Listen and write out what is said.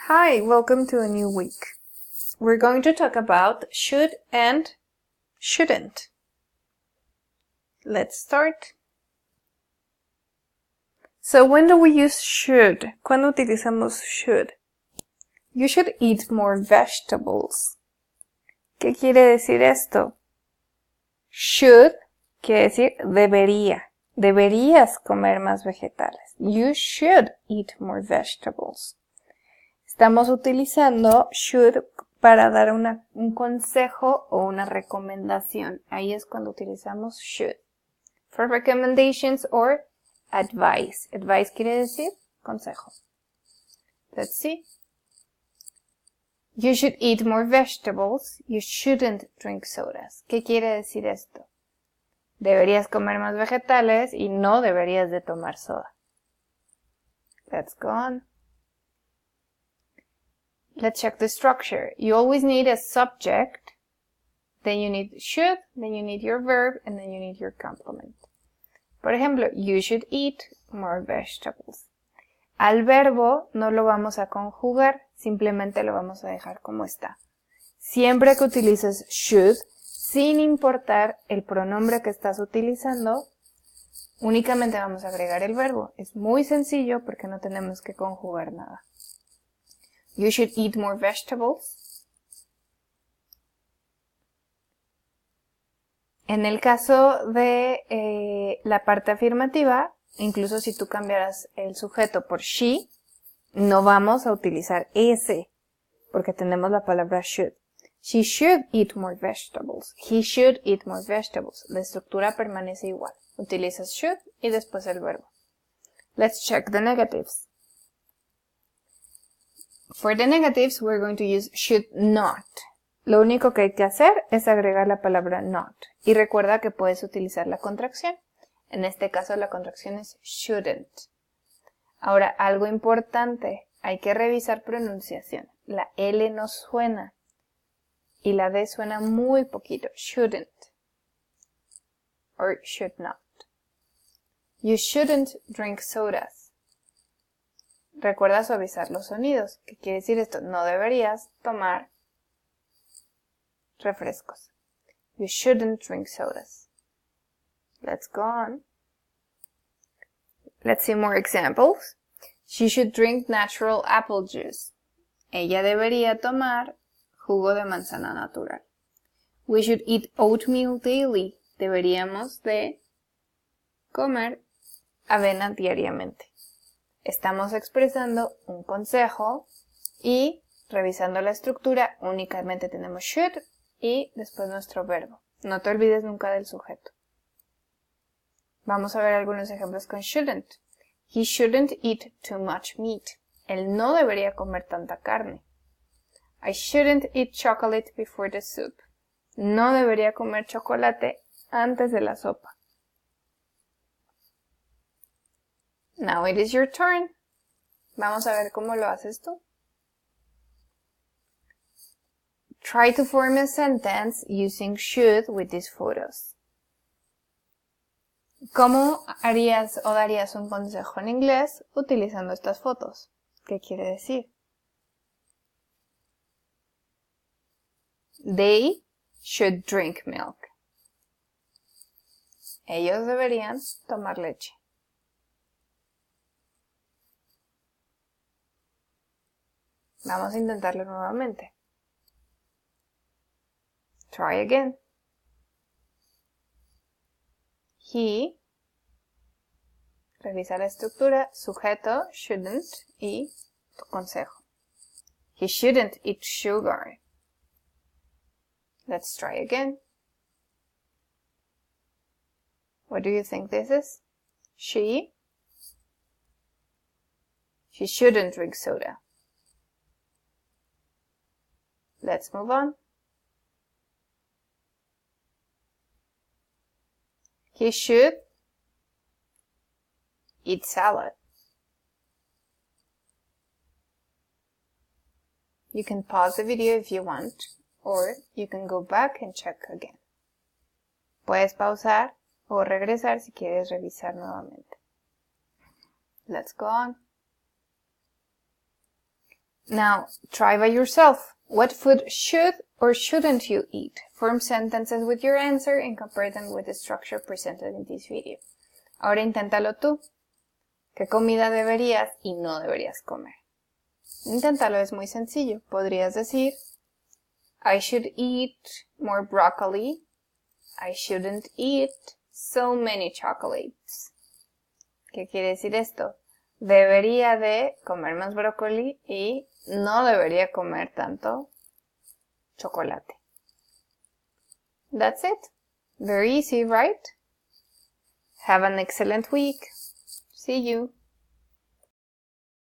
Hi, welcome to a new week. We're going to talk about should and shouldn't. Let's start. So when do we use should? ¿Cuándo utilizamos should? You should eat more vegetables. ¿Qué quiere decir esto? Should quiere decir debería. Deberías comer más vegetales. You should eat more vegetables. Estamos utilizando should para dar un consejo o una recomendación. Ahí es cuando utilizamos should. For recommendations or advice. Advice quiere decir consejo. Let's see. You should eat more vegetables. You shouldn't drink sodas. ¿Qué quiere decir esto? Deberías comer más vegetales y no deberías de tomar soda. Let's go on. Let's check the structure. You always need a subject, then you need should, then you need your verb, and then you need your complement. Por ejemplo, you should eat more vegetables. Al verbo no lo vamos a conjugar, simplemente lo vamos a dejar como está. Siempre que utilices should, sin importar el pronombre que estás utilizando, únicamente vamos a agregar el verbo. Es muy sencillo porque no tenemos que conjugar nada. You should eat more vegetables. En el caso de la parte afirmativa, incluso si tú cambiaras el sujeto por she, no vamos a utilizar ese, porque tenemos la palabra should. She should eat more vegetables. He should eat more vegetables. La estructura permanece igual. Utilizas should y después el verbo. Let's check the negatives. For the negatives, we're going to use should not. Lo único que hay que hacer es agregar la palabra not. Y recuerda que puedes utilizar la contracción. En este caso, la contracción es shouldn't. Ahora, algo importante. Hay que revisar pronunciación. La L no suena. Y la D suena muy poquito. Shouldn't. Or should not. You shouldn't drink sodas. Recuerda suavizar los sonidos. ¿Qué quiere decir esto? No deberías tomar refrescos. You shouldn't drink sodas. Let's go on. Let's see more examples. She should drink natural apple juice. Ella debería tomar jugo de manzana natural. We should eat oatmeal daily. Deberíamos de comer avena diariamente. Estamos expresando un consejo y revisando la estructura únicamente tenemos should y después nuestro verbo. No te olvides nunca del sujeto. Vamos a ver algunos ejemplos con shouldn't. He shouldn't eat too much meat. Él no debería comer tanta carne. I shouldn't eat chocolate before the soup. No debería comer chocolate antes de la sopa. Now it is your turn. Vamos a ver cómo lo haces tú. Try to form a sentence using should with these photos. ¿Cómo harías o darías un consejo en inglés utilizando estas fotos? ¿Qué quiere decir? They should drink milk. Ellos deberían tomar leche. Vamos a intentarlo nuevamente. Try again. He, revisa la estructura, sujeto, shouldn't y tu consejo. He shouldn't eat sugar. Let's try again. What do you think this is? She shouldn't drink soda. Let's move on. He should eat salad. You can pause the video if you want, or you can go back and check again. Puedes pausar o regresar si quieres revisar nuevamente. Let's go on. Now, try by yourself. What food should or shouldn't you eat? Form sentences with your answer and compare them with the structure presented in this video. Ahora inténtalo tú. ¿Qué comida deberías y no deberías comer? Inténtalo, es muy sencillo. Podrías decir, I should eat more broccoli. I shouldn't eat so many chocolates. ¿Qué quiere decir esto? Debería de comer más brócoli y no debería comer tanto chocolate. That's it. Very easy, right? Have an excellent week. See you.